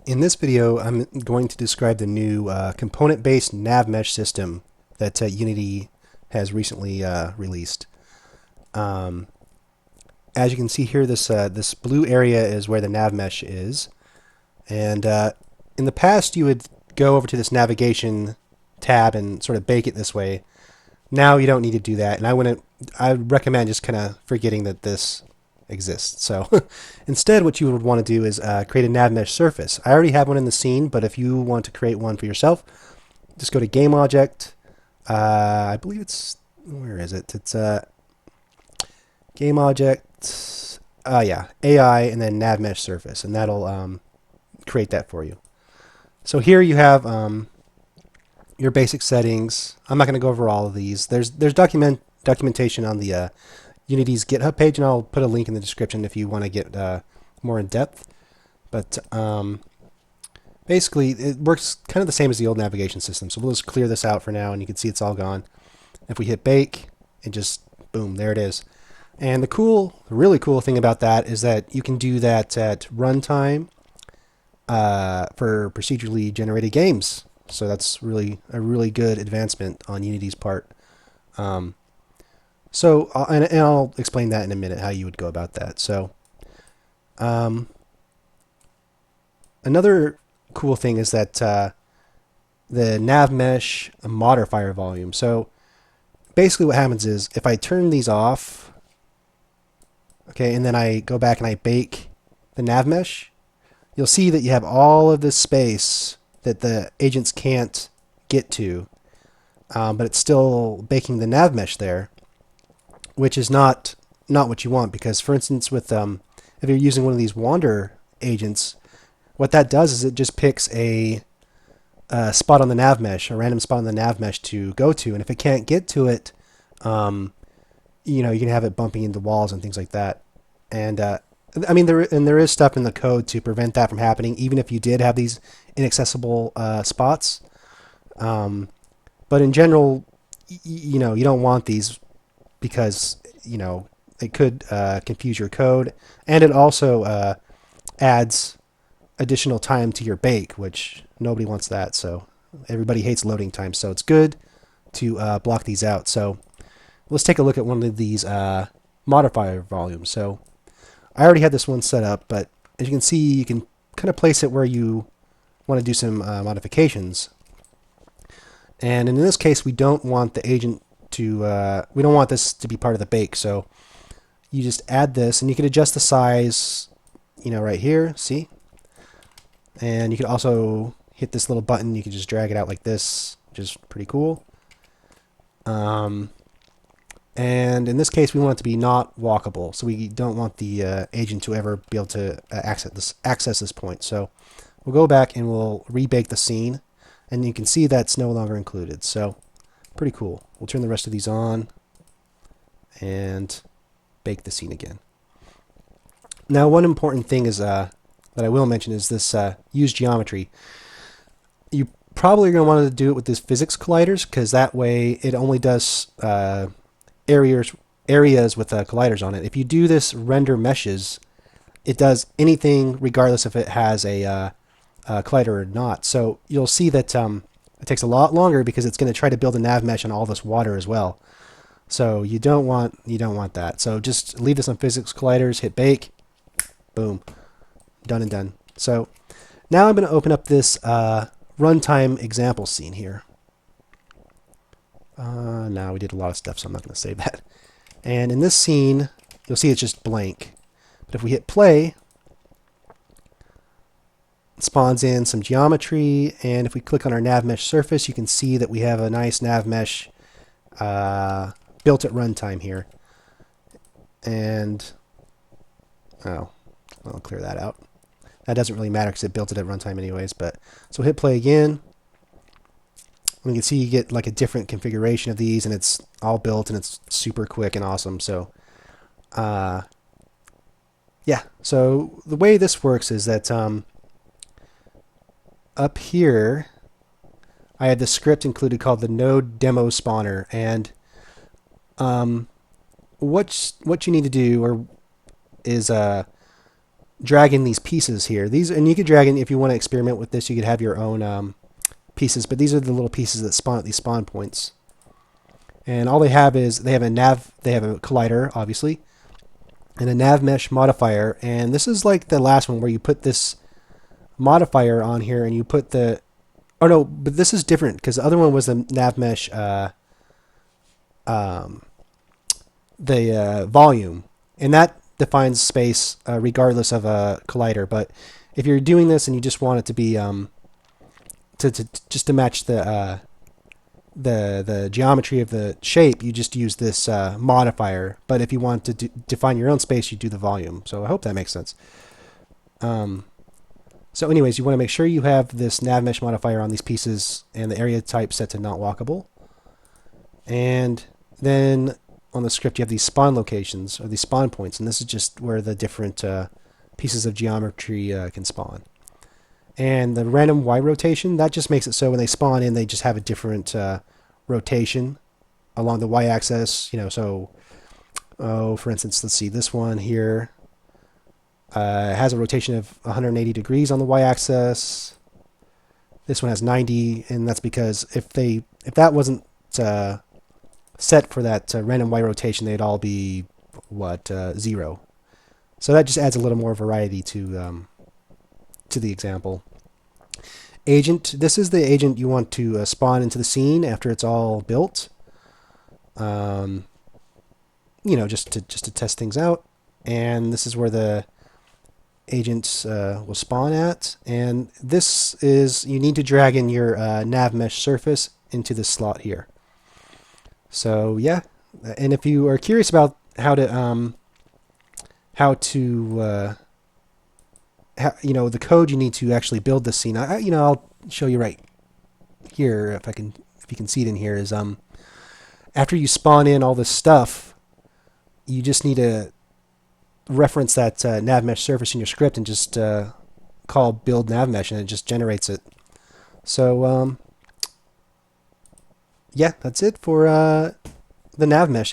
In this video, I'm going to describe the new component-based Navmesh system that Unity has recently released. Um, as you can see here, this blue area is where the Navmesh is, and in the past you would go over to this navigation tab and sort of bake it this way. Now you don't need to do that, and I recommend just kind of forgetting that this exists. So instead, what you would want to do is create a Navmesh surface. I already have one in the scene, but if you want to create one for yourself, just go to Game Object. I believe where is it? It's Game Object. Yeah, AI, and then Navmesh surface, and that'll create that for you. So here you have your basic settings. I'm not going to go over all of these. There's documentation on the Unity's GitHub page, and I'll put a link in the description if you want to get more in depth. But basically, it works kind of the same as the old navigation system. So we'll just clear this out for now, and you can see it's all gone. If we hit bake, it just, boom, there it is. And the really cool thing about that is that you can do that at runtime for procedurally generated games. So that's really a really good advancement on Unity's part. And I'll explain that in a minute, how you would go about that. So another cool thing is that the Navmesh modifier volume. So basically what happens is if I turn these off, okay, and then I go back and I bake the Navmesh, you'll see that you have all of this space that the agents can't get to, but it's still baking the Navmesh there, which is not what you want, because, for instance, with if you're using one of these wander agents, what that does is it just picks a spot on the Navmesh, a random spot on the Navmesh to go to, and if it can't get to it, you can have it bumping into walls and things like that. And I mean, there is stuff in the code to prevent that from happening, even if you did have these inaccessible spots. But in general, you don't want these, because it could confuse your code, and it also adds additional time to your bake, which nobody wants that. So everybody hates loading time, so it's good to block these out. So let's take a look at one of these modifier volumes. So I already had this one set up, but as you can see, you can kind of place it where you want to do some modifications. And in this case, we don't want the agent to, we don't want this to be part of the bake. So you just add this, and you can adjust the size, right here, see? And you can also hit this little button. You can just drag it out like this, which is pretty cool. And in this case, we want it to be not walkable, so we don't want the agent to ever be able to access this point. So we'll go back and we'll rebake the scene, and you can see that's no longer included. So pretty cool. We'll turn the rest of these on and bake the scene again. Now, one important thing is that I will mention is this use geometry. You probably are going to want to do it with this physics colliders, because that way it only does areas with colliders on it. If you do this render meshes, it does anything regardless if it has a collider or not. So you'll see that it takes a lot longer, because it's going to try to build a nav mesh on all this water as well. So you don't want that. So just leave this on physics colliders, hit bake, boom, done and done. So now I'm going to open up this runtime example scene here. Now we did a lot of stuff, so I'm not going to save that. And in this scene, you'll see it's just blank. But if we hit play, it spawns in some geometry, and if we click on our Navmesh surface, you can see that we have a nice Navmesh built at runtime here. And I'll clear that out. That doesn't really matter because it built it at runtime anyways. But so hit play again. And you can see you get like a different configuration of these, and it's all built, and it's super quick and awesome. So yeah, so the way this works is that up here I had the script included called the node demo spawner, and what you need to do is drag in these pieces here. These, and you could drag in if you want to experiment with this. You could have your own pieces, but these are the little pieces that spawn at these spawn points. And all they have is they have a collider, obviously, and a nav mesh modifier. And this is like the last one where you put this modifier on here and you put the, oh no, but this is different because the other one was the nav mesh, volume, and that defines space regardless of a collider. But if you're doing this and you just want it to be just to match the geometry of the shape, you just use this modifier. But if you want to define your own space, you do the volume. So I hope that makes sense. So anyways, you want to make sure you have this nav mesh modifier on these pieces and the area type set to not walkable. And then on the script, you have these spawn locations, or these spawn points, and this is just where the different pieces of geometry can spawn. And the random Y rotation, that just makes it so when they spawn in, they just have a different rotation along the Y axis. You know, so, oh, for instance, let's see, this one here has a rotation of 180 degrees on the Y axis. This one has 90, and that's because if that wasn't set for that random Y rotation, they'd all be 0. So that just adds a little more variety to the example. Agent. This is the agent you want to spawn into the scene after it's all built. You know, just to test things out. And this is where the agents will spawn at. And this is, you need to drag in your nav mesh surface into this slot here. So yeah, and if you are curious about how to you know, the code you need to actually build this scene, you know, I'll show you right here if you can see it in here, is after you spawn in all this stuff, you just need to reference that nav mesh surface in your script and just call build nav mesh, and it just generates it. So yeah, that's it for the nav mesh.